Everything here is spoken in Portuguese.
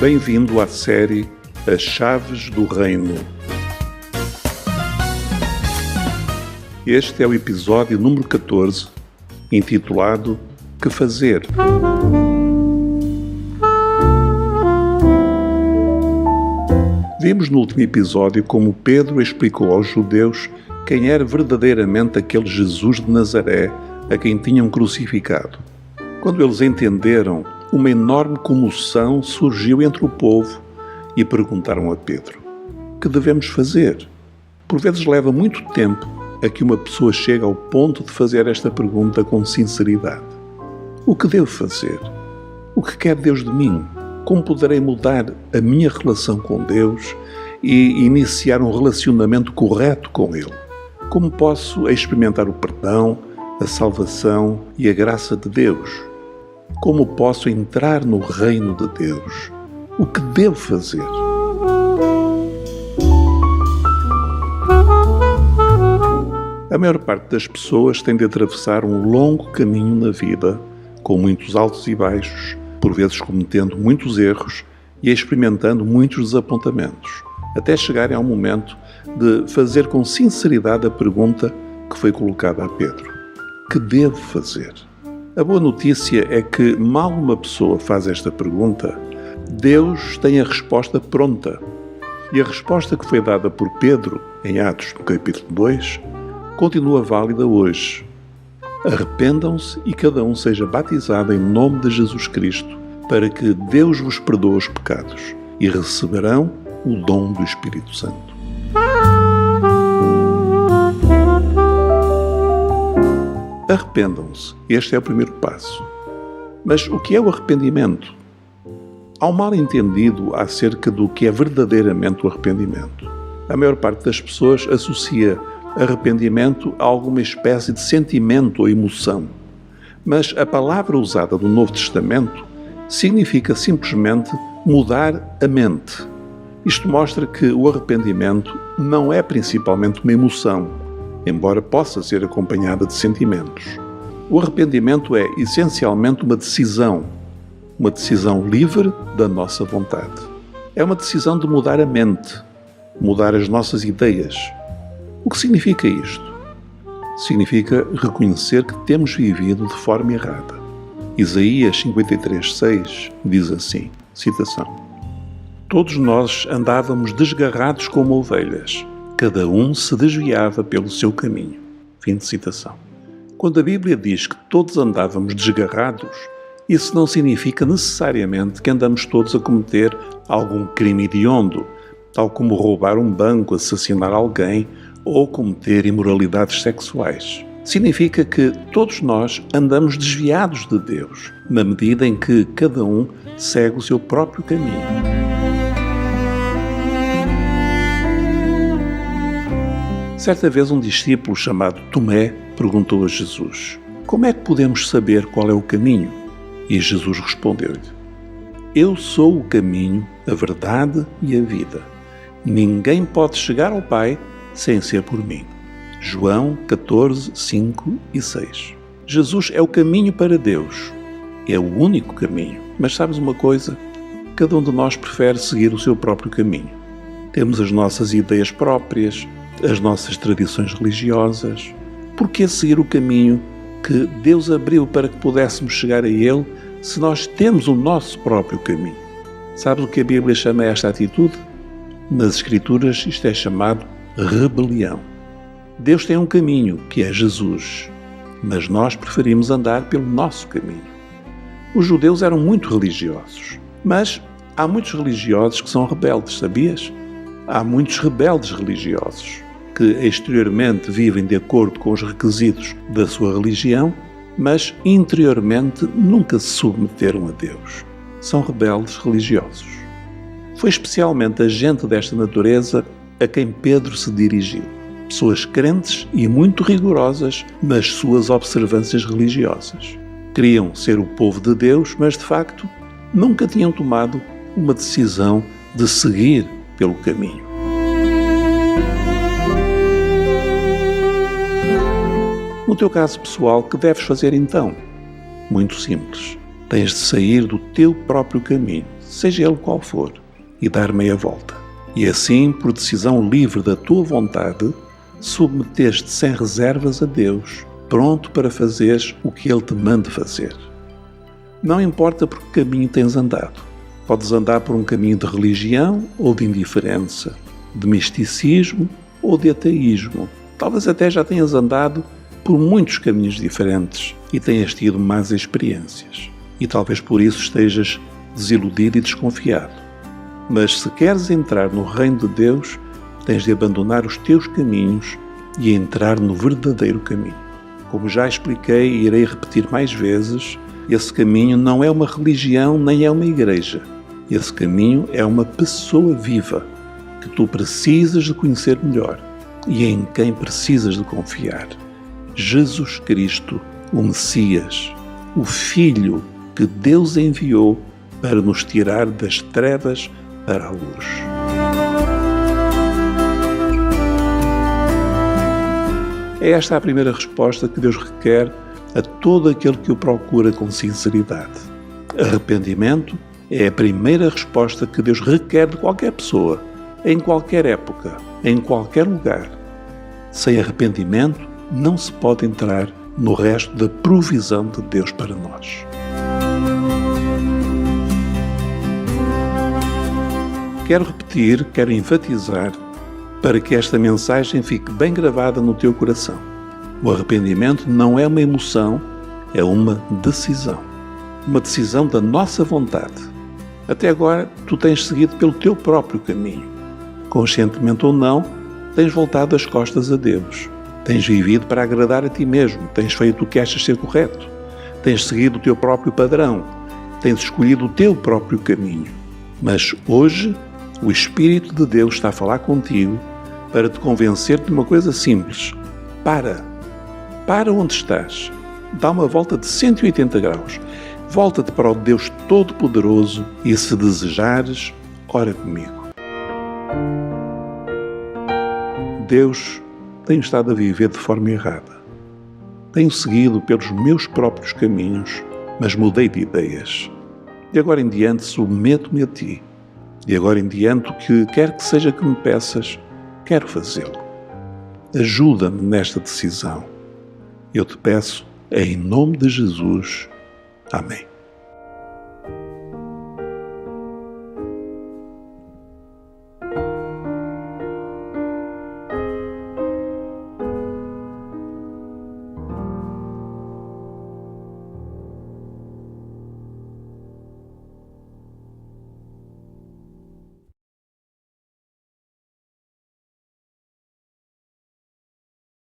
Bem-vindo à série As Chaves do Reino. Este é o episódio número 14, intitulado Que Fazer? Vimos no último episódio como Pedro explicou aos judeus quem era verdadeiramente aquele Jesus de Nazaré a quem tinham crucificado. Quando eles entenderam, uma enorme comoção surgiu entre o povo e perguntaram a Pedro: que devemos fazer? Por vezes leva muito tempo a que uma pessoa chegue ao ponto de fazer esta pergunta com sinceridade. O que devo fazer? O que quer Deus de mim? Como poderei mudar a minha relação com Deus e iniciar um relacionamento correto com Ele? Como posso experimentar o perdão, a salvação e a graça de Deus? Como posso entrar no reino de Deus? O que devo fazer? A maior parte das pessoas tem de atravessar um longo caminho na vida, com muitos altos e baixos, por vezes cometendo muitos erros e experimentando muitos desapontamentos, até chegarem ao momento de fazer com sinceridade a pergunta que foi colocada a Pedro: que devo fazer? A boa notícia é que, mal uma pessoa faz esta pergunta, Deus tem a resposta pronta. E a resposta que foi dada por Pedro, em Atos, no capítulo 2, continua válida hoje. Arrependam-se e cada um seja batizado em nome de Jesus Cristo, para que Deus vos perdoe os pecados, e receberão o dom do Espírito Santo. Arrependam-se. Este é o primeiro passo. Mas o que é o arrependimento? Há um mal-entendido acerca do que é verdadeiramente o arrependimento. A maior parte das pessoas associa arrependimento a alguma espécie de sentimento ou emoção. Mas a palavra usada no Novo Testamento significa simplesmente mudar a mente. Isto mostra que o arrependimento não é principalmente uma emoção, embora possa ser acompanhada de sentimentos. O arrependimento é essencialmente uma decisão livre da nossa vontade. É uma decisão de mudar a mente, mudar as nossas ideias. O que significa isto? Significa reconhecer que temos vivido de forma errada. Isaías 53:6 diz assim, citação: todos nós andávamos desgarrados como ovelhas, cada um se desviava pelo seu caminho. Fim de citação. Quando a Bíblia diz que todos andávamos desgarrados, isso não significa necessariamente que andamos todos a cometer algum crime hediondo, tal como roubar um banco, assassinar alguém ou cometer imoralidades sexuais. Significa que todos nós andamos desviados de Deus, na medida em que cada um segue o seu próprio caminho. Certa vez um discípulo chamado Tomé perguntou a Jesus: como é que podemos saber qual é o caminho? E Jesus respondeu-lhe: eu sou o caminho, a verdade e a vida. Ninguém pode chegar ao Pai sem ser por mim. João 14, 5 e 6. Jesus é o caminho para Deus. É o único caminho. Mas sabes uma coisa? Cada um de nós prefere seguir o seu próprio caminho. Temos as nossas ideias próprias, as nossas tradições religiosas. Por que seguir o caminho que Deus abriu para que pudéssemos chegar a Ele, se nós temos o nosso próprio caminho? Sabes o que a Bíblia chama esta atitude? Nas Escrituras isto é chamado rebelião. Deus tem um caminho, que é Jesus, mas nós preferimos andar pelo nosso caminho. Os judeus eram muito religiosos, mas há muitos religiosos que são rebeldes, sabias? Há muitos rebeldes religiosos que exteriormente vivem de acordo com os requisitos da sua religião, mas interiormente nunca se submeteram a Deus. São rebeldes religiosos. Foi especialmente a gente desta natureza a quem Pedro se dirigiu. Pessoas crentes e muito rigorosas nas suas observâncias religiosas. Queriam ser o povo de Deus, mas de facto nunca tinham tomado uma decisão de seguir pelo caminho. No teu caso pessoal, que deves fazer então? Muito simples. Tens de sair do teu próprio caminho, seja ele qual for, e dar meia volta. E assim, por decisão livre da tua vontade, submeteste sem reservas a Deus, pronto para fazeres o que Ele te manda fazer. Não importa por que caminho tens andado. Podes andar por um caminho de religião ou de indiferença, de misticismo ou de ateísmo. Talvez até já tenhas andado por muitos caminhos diferentes e tenhas tido más experiências. E talvez por isso estejas desiludido e desconfiado. Mas se queres entrar no reino de Deus, tens de abandonar os teus caminhos e entrar no verdadeiro caminho. Como já expliquei e irei repetir mais vezes, esse caminho não é uma religião nem é uma igreja. Esse caminho é uma pessoa viva que tu precisas de conhecer melhor e em quem precisas de confiar. Jesus Cristo, o Messias, o Filho que Deus enviou para nos tirar das trevas para a luz. É esta a primeira resposta que Deus requer a todo aquele que o procura com sinceridade. Arrependimento é a primeira resposta que Deus requer de qualquer pessoa, em qualquer época, em qualquer lugar. Sem arrependimento, não se pode entrar no resto da provisão de Deus para nós. Quero repetir, quero enfatizar, para que esta mensagem fique bem gravada no teu coração. O arrependimento não é uma emoção, é uma decisão. Uma decisão da nossa vontade. Até agora, tu tens seguido pelo teu próprio caminho. Conscientemente ou não, tens voltado as costas a Deus. Tens vivido para agradar a ti mesmo. Tens feito o que achas ser correto. Tens seguido o teu próprio padrão. Tens escolhido o teu próprio caminho. Mas hoje, o Espírito de Deus está a falar contigo para te convencer de uma coisa simples. Para onde estás. Dá uma volta de 180 graus. Volta-te para o Deus Todo-Poderoso e, se desejares, ora comigo. Deus, tenho estado a viver de forma errada. Tenho seguido pelos meus próprios caminhos, mas mudei de ideias. De agora em diante submeto-me a Ti. De agora em diante o que quer que seja que me peças, quero fazê-lo. Ajuda-me nesta decisão. Eu te peço, em nome de Jesus. Amém.